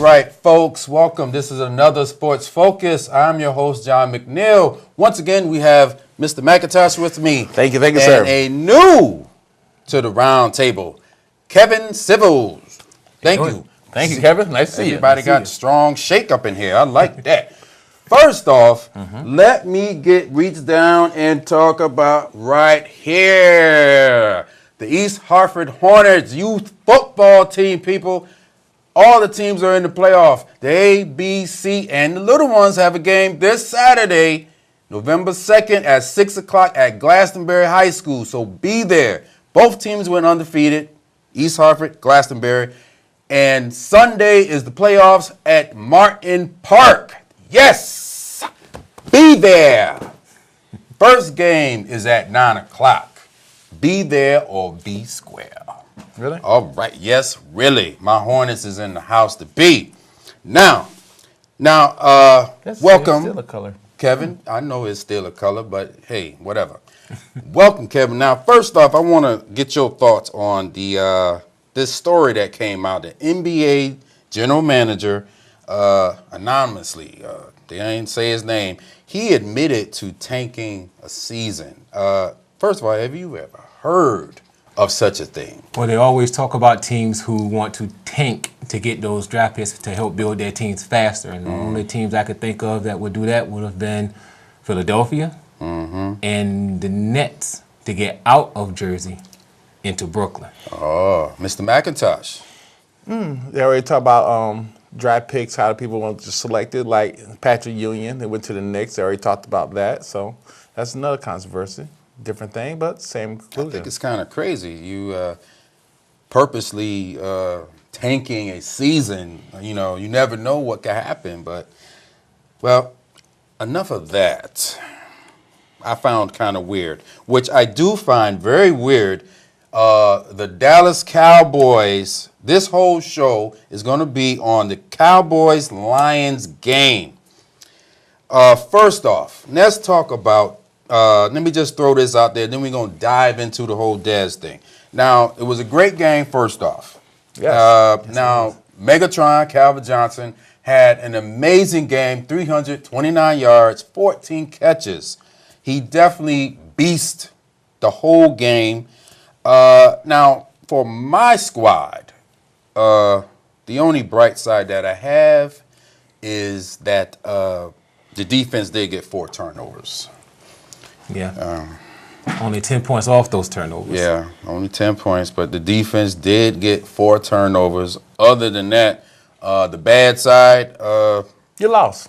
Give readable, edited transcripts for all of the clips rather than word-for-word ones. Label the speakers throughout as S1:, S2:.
S1: right, folks, welcome. This is another Sports Focus. I'm your host, John McNeil. Once again, we have Mr. McIntosh with me.
S2: Thank you,
S1: And
S2: sir.
S1: a new to the Roundtable, Kevin Civils. Thank you.
S2: Thank you, Kevin. Nice to see you.
S1: Everybody got strong shake up in here. I like that. First off, let me reach down and talk about right here. The East Hartford Hornets youth football team, people. All the teams are in the playoff. The A, B, C, and the little ones have a game this Saturday, November 2nd at 6 o'clock at Glastonbury High School. So be there. Both teams went undefeated, East Hartford, Glastonbury. And Sunday is the playoffs at Martin Park. Yes! Be there. First game is at 9 o'clock. Be there or be square.
S2: Really?
S1: All right. Yes, really. My Hornets is in the house to be. Now, welcome.
S2: Still a color.
S1: Kevin. I know it's still a color, but hey, whatever. Welcome, Kevin. Now, first off, I want to get your thoughts on this story that came out. The NBA general manager, anonymously, they ain't say his name, he admitted to tanking a season. First of all, have you ever heard of such a thing?
S3: Well, they always talk about teams who want to tank to get those draft picks to help build their teams faster. And the only teams I could think of that would do that would have been Philadelphia and the Nets to get out of Jersey into Brooklyn.
S1: Oh, Mr. McIntosh.
S2: They already talk about draft picks, how the people want to select it, like Patrick Ewing. They went to the Knicks. They already talked about that. So that's another controversy. Different thing, but same conclusion.
S1: I think it's kind of crazy. You purposely tanking a season. You know, you never know what could happen. But, well, enough of that. I found kind of weird, which I do find very weird. The Dallas Cowboys, this whole show is going to be on the Cowboys-Lions game. First off, let's talk about let me just throw this out there, then we're going to dive into the whole Dez thing. Now, it was a great game, first off.
S2: Yes.
S1: Now, Megatron, Calvin Johnson, had an amazing game, 329 yards, 14 catches. He definitely beasted the whole game. Now, for my squad, the only bright side that I have is that the defense did get 4 turnovers.
S3: Yeah. Only 10 points off those turnovers.
S1: Yeah, only 10 points, but the defense did get 4 turnovers. Other than that, the bad side,
S2: You lost.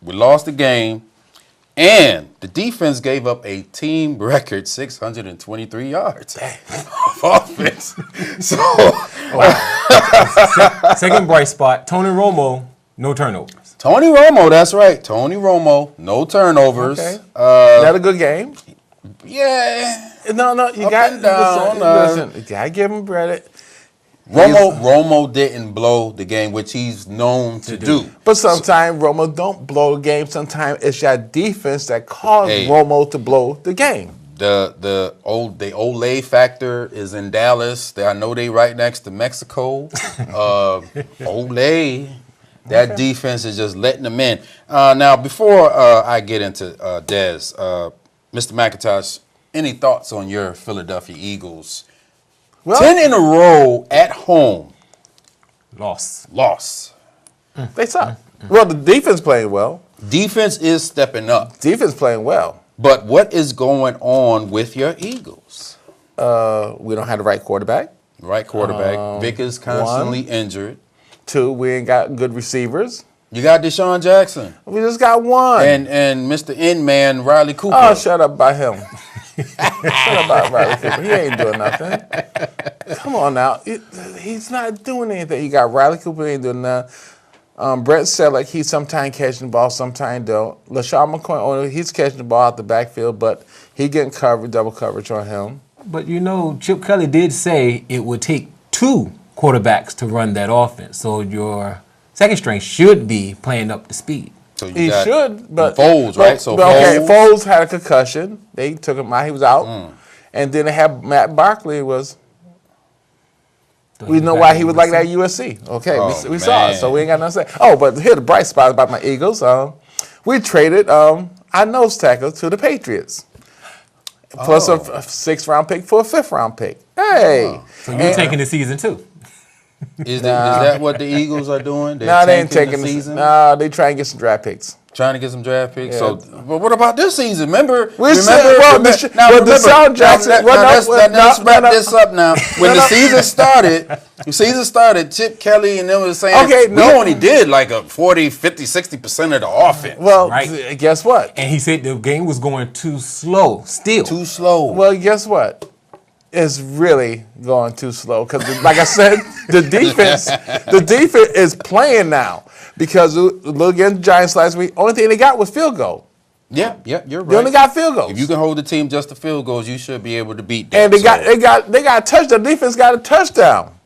S1: we lost the game, and the defense gave up a team record 623 yards of offense. So,
S3: Second bright spot, Tony Romo, no turnovers.
S1: Tony Romo, that's right. Tony Romo, no turnovers.
S2: Okay. That a good game?
S1: Yeah.
S2: No, you
S1: Up
S2: got
S1: and down,
S2: listen, you gotta give him credit.
S1: Romo didn't blow the game, which he's known to do.
S2: But sometimes Romo don't blow the game. Sometimes it's your defense that caused Romo to blow the game.
S1: The Olay factor is in Dallas. I know they right next to Mexico. Olay. That defense is just letting them in. Now, before I get into Dez, Mr. McIntosh, any thoughts on your Philadelphia Eagles?
S2: Well,
S1: 10 in a row at home.
S3: Loss.
S2: They suck. Well, the defense playing well.
S1: Defense is stepping up.
S2: Defense playing well.
S1: But what is going on with your Eagles?
S2: We don't have the right quarterback.
S1: Right quarterback. Vic is constantly injured.
S2: 2, we ain't got good receivers.
S1: You got Deshaun Jackson.
S2: We just got 1.
S1: And Mr. N-Man, Riley Cooper.
S2: Oh, shut up about him. Shut up about Riley Cooper. He ain't doing nothing. Come on now. He's not doing anything. You got Riley Cooper, ain't doing nothing. Brett Selleck, he's sometimes catching the ball, sometimes don't. LaShawn McCoy, he's catching the ball out the backfield, but he getting double coverage on him.
S3: But you know, Chip Kelly did say it would take 2 quarterbacks to run that offense. So your second string should be playing up to speed.
S1: So
S2: He should, but
S1: Foles, right? So
S2: Foles had a concussion. They took him out. He was out, and then they had Matt Barkley was We know why he was like that at USC. Okay, we saw it, so we ain't got nothing to say. Oh, but here the bright spot about my Eagles. We traded our nose tackle to the Patriots. Plus a 6th-round pick for a 5th-round pick. Hey.
S3: So you're taking the season too.
S1: Is that what the Eagles are doing?
S2: No, they ain't taking the season. No, they try and get some draft picks.
S1: Trying to get some draft picks. Yeah. So, but what about this season? Remember?
S2: Let's
S1: wrap this up now. When the season started, Chip Kelly and them was saying, we only did like a 40, 50, 60% of the offense.
S2: Well, guess what?
S3: And he said the game was going too slow still.
S1: Too slow.
S2: Well, guess what? It's really going too slow because, like I said, the defense is playing now. Because look against the Giants last week, only thing they got was field goal.
S1: Yeah, you're right.
S2: They only got field goals.
S1: If you can hold the team just to field goals, you should be able to beat them.
S2: And they got a touchdown. The defense got a touchdown.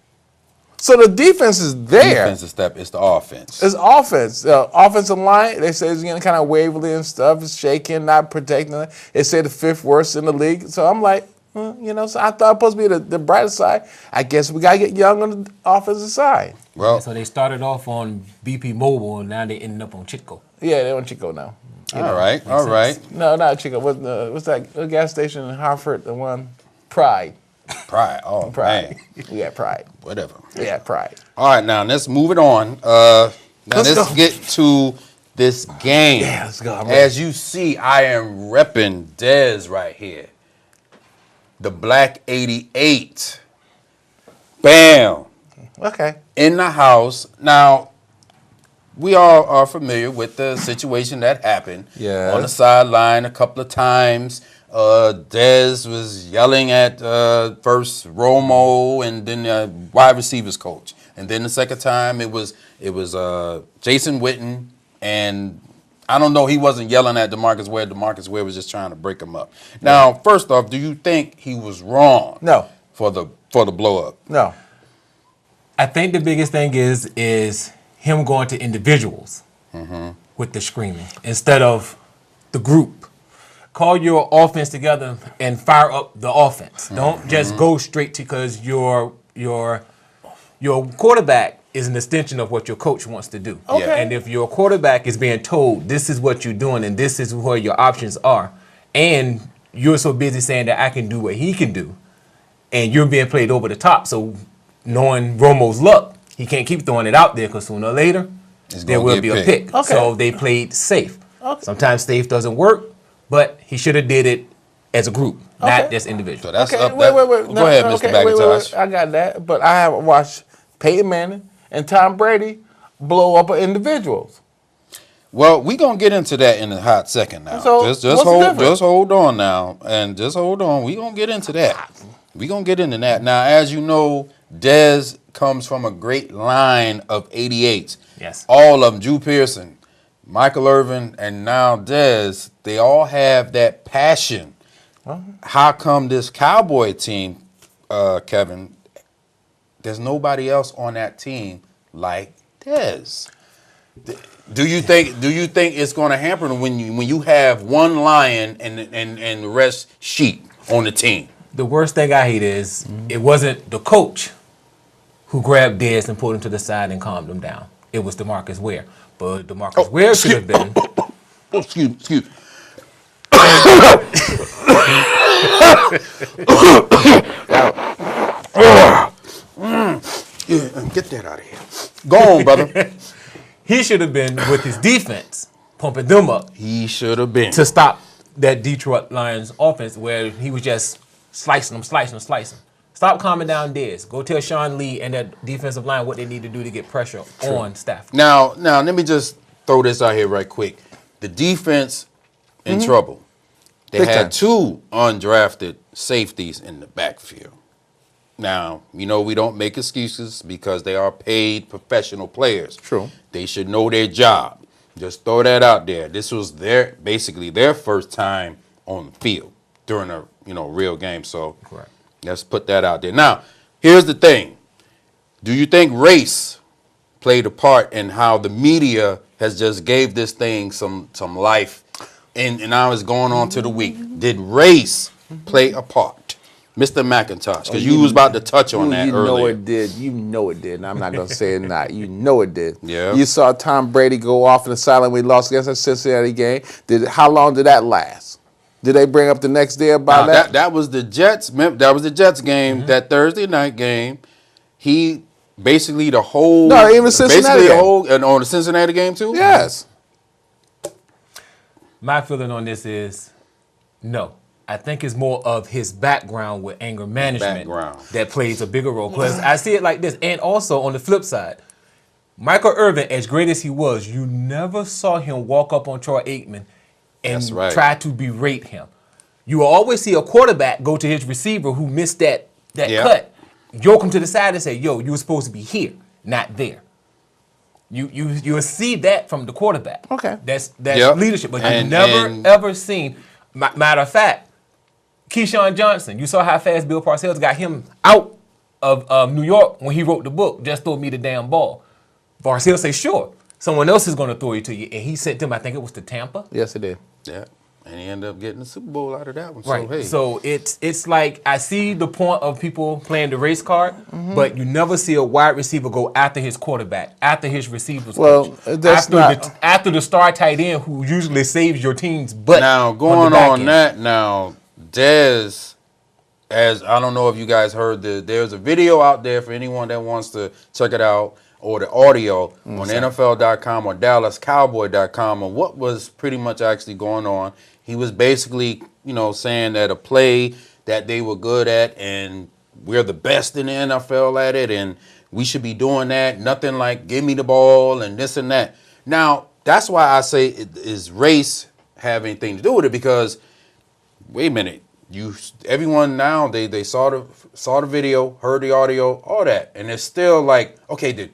S2: So the defense is there.
S1: Defense is it's the offense.
S2: It's offense. Offensive line, they say it's getting kind of wavery and stuff. It's shaking, not protecting. They say the 5th worst in the league. So I'm like, so I thought it was supposed to be the brighter side. I guess we got to get young on the offensive side.
S3: Well, so they started off on BP Mobile, and now they ended up on Chico.
S2: Yeah, they're on Chico now.
S1: All right.
S2: No, not Chico. What's that gas station in Hartford? The one? Pride.
S1: Pride. Oh,
S2: Pride.
S1: Man.
S2: Yeah, Pride.
S1: Whatever.
S2: Yeah, Pride.
S1: All right, now let's move it on. Let's get to this game.
S2: Yeah, let's go.
S1: As you see, I am repping Dez right here. The Black 88. Bam.
S2: Okay.
S1: In the house. Now, we all are familiar with the situation that happened on the sideline a couple of times. Dez was yelling at first Romo and then the wide receivers coach. And then the second time it was Jason Witten, and I don't know, he wasn't yelling at DeMarcus Ware. DeMarcus Ware was just trying to break him up. Now, first off, do you think he was wrong?
S2: No.
S1: For the blow up?
S2: No.
S3: I think the biggest thing is him going to individuals with the screaming instead of the group. Call your offense together and fire up the offense. Don't just go straight to, because your quarterback is an extension of what your coach wants to do.
S2: Okay.
S3: And if your quarterback is being told this is what you're doing and this is where your options are, and you're so busy saying that I can do what he can do, and you're being played over the top, so knowing Romo's luck, he can't keep throwing it out there because sooner or later there will be a pick.
S2: Okay.
S3: So they played safe.
S2: Okay.
S3: Sometimes safe doesn't work, but he should have did it as a group, not just individual.
S1: So that's
S2: okay,
S1: up.
S2: Wait.
S1: Go ahead, Mr. McIntosh.
S2: I got that, but I haven't watched Peyton Manning and Tom Brady blow up individuals.
S1: Well, we're going to get into that in a hot second now.
S2: So,
S1: just hold on now, and just hold on. We're going to get into that. We're going to get into that. Now, as you know, Dez comes from a great line of 88s.
S3: Yes.
S1: All of them, Drew Pearson, Michael Irvin, and now Dez, they all have that passion. How come this Cowboy team, Kevin, there's nobody else on that team like Dez? Do you think it's going to hamper when you have one lion and the rest sheep on the team?
S3: The worst thing I hate is it wasn't the coach who grabbed Dez and pulled him to the side and calmed him down. It was DeMarcus Ware. But DeMarcus Ware should have been.
S1: Excuse. Get that out of here. Go on, brother.
S3: He should have been with his defense, pumping them up.
S1: He should have been.
S3: To stop that Detroit Lions offense where he was just slicing them. Stop calming down Dez. Go tell Sean Lee and that defensive line what they need to do to get pressure on Stafford.
S1: Now, let me just throw this out here right quick. The defense in trouble. They had two undrafted safeties in the backfield. Now, we don't make excuses because they are paid professional players.
S2: True.
S1: They should know their job. Just throw that out there. This was basically their first time on the field during a real game. So
S3: correct.
S1: Let's put that out there. Now, here's the thing. Do you think race played a part in how the media has just gave this thing some life and now it's going on to the week? Did race play a part? Mr. McIntosh, because you was about to touch on that earlier.
S2: You know it did. You know it did. And I'm not going to say it not. You know it did.
S1: Yeah.
S2: You saw Tom Brady go off in the sideline when he lost against that Cincinnati game. How long did that last? Did they bring up the next day about that?
S1: That was the Jets. That was the Jets game, that Thursday night game. He basically the whole.
S2: No, even Cincinnati game.
S1: And on the Cincinnati game too?
S2: Yes.
S3: My feeling on this is no. I think it's more of his background with anger management that plays a bigger role. Because I see it like this. And also on the flip side, Michael Irvin, as great as he was, you never saw him walk up on Troy Aikman and try to berate him. You will always see a quarterback go to his receiver who missed that cut, yoke him to the side and say, yo, you were supposed to be here, not there. You'll see that from the quarterback.
S2: Okay.
S3: That's leadership. But you've never, ever seen, matter of fact, Keyshawn Johnson, you saw how fast Bill Parcells got him out of New York when he wrote the book, Just Throw Me the Damn Ball. Parcells say, sure, someone else is going to throw it to you. And he sent him, I think it was to Tampa.
S2: Yes, it did.
S1: Yeah. And he ended up getting the Super Bowl out of that one.
S3: Right.
S1: So, hey.
S3: So it's like, I see the point of people playing the race card, but you never see a wide receiver go after his quarterback, after his receivers coach, after the star tight end who usually saves your team's butt.
S1: Now, going on that now, Dez, as I don't know if you guys heard, there's a video out there for anyone that wants to check it out, or the audio on NFL.com or DallasCowboy.com, on what was pretty much actually going on. He was basically, saying that a play that they were good at, and we're the best in the NFL at it, and we should be doing that. Nothing like give me the ball and this and that. Now, that's why I say, is race have anything to do with it? Because wait a minute, everyone now they saw the video, heard the audio, all that, and it's still like, okay,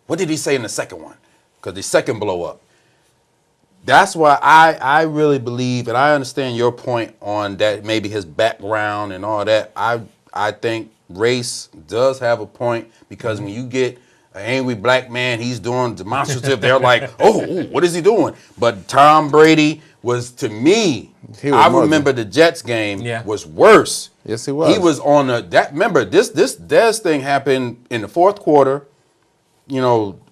S1: what did he say in the second one? Because the second blow up. That's why I really believe, and I understand your point on that, maybe his background and all that. I think race does have a point, because when you get an angry black man, he's doing demonstrative, they're like, oh, what is he doing? But Tom Brady was, to me, I remember the Jets game was worse.
S2: Yes, he was.
S1: He was on remember, this Dez thing happened in the fourth quarter,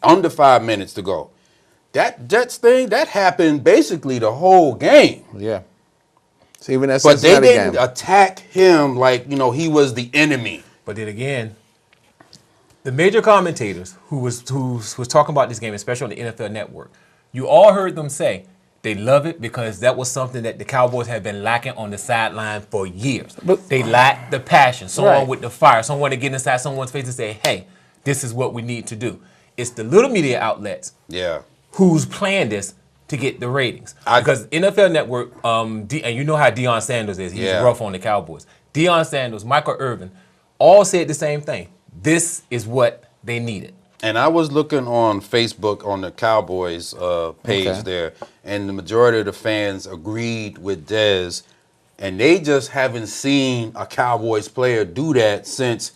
S1: under 5 minutes to go. That Jets thing, that happened basically the whole game.
S2: Yeah. So even that
S1: But they didn't attack him like, he was the enemy.
S3: But then again, the major commentators who was talking about this game, especially on the NFL Network, you all heard them say they love it because that was something that the Cowboys have been lacking on the sideline for years. But they lack the passion, someone with the fire, someone to get inside someone's face and say, hey, this is what we need to do. It's the little media outlets who's playing this to get the ratings. Because NFL Network, and you know how Deion Sanders is. He's rough on the Cowboys. Deion Sanders, Michael Irvin, all said the same thing. This is what they needed.
S1: And I was looking on Facebook on the Cowboys page there, and the majority of the fans agreed with Dez, and they just haven't seen a Cowboys player do that since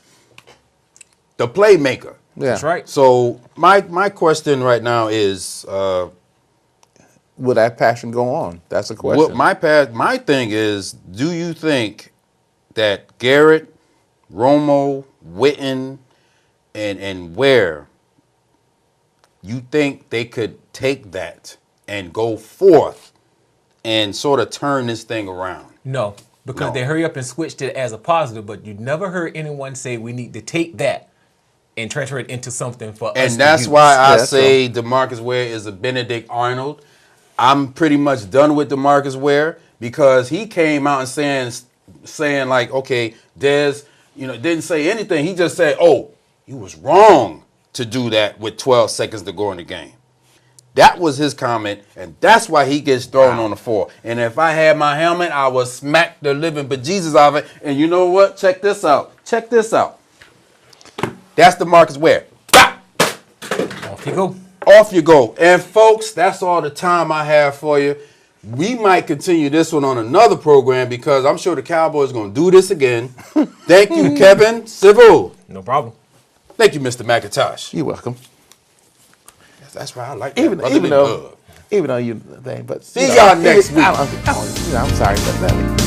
S1: the playmaker.
S2: Yeah.
S3: That's right.
S1: So my question right now is,
S2: will that passion go on? That's the question.
S1: My thing is, do you think that Garrett, Romo, Witten, and Ware, you think they could take that and go forth and sort of turn this thing around?
S3: No, because they hurry up and switched it as a positive, but you never heard anyone say we need to take that and transfer it into something for us to use.
S1: And that's why I say DeMarcus Ware is a Benedict Arnold. I'm pretty much done with DeMarcus Ware, because he came out and saying like, okay, Dez, didn't say anything. He just said, oh, you was wrong to do that with 12 seconds to go in the game. That was his comment, and that's why he gets thrown on the floor. And if I had my helmet, I would smack the living bejesus out of it. And you know what? Check this out. Check this out. That's DeMarcus Ware.
S3: Off you go.
S1: Off you go. And folks, that's all the time I have for you. We might continue this one on another program, because I'm sure the Cowboys are going to do this again. Thank you, Kevin Civil.
S3: No problem.
S1: Thank you, Mr. McIntosh.
S2: You're welcome.
S1: That's right. I like that.
S2: Even though you thing, but
S1: see y'all next week.
S2: I'm sorry, but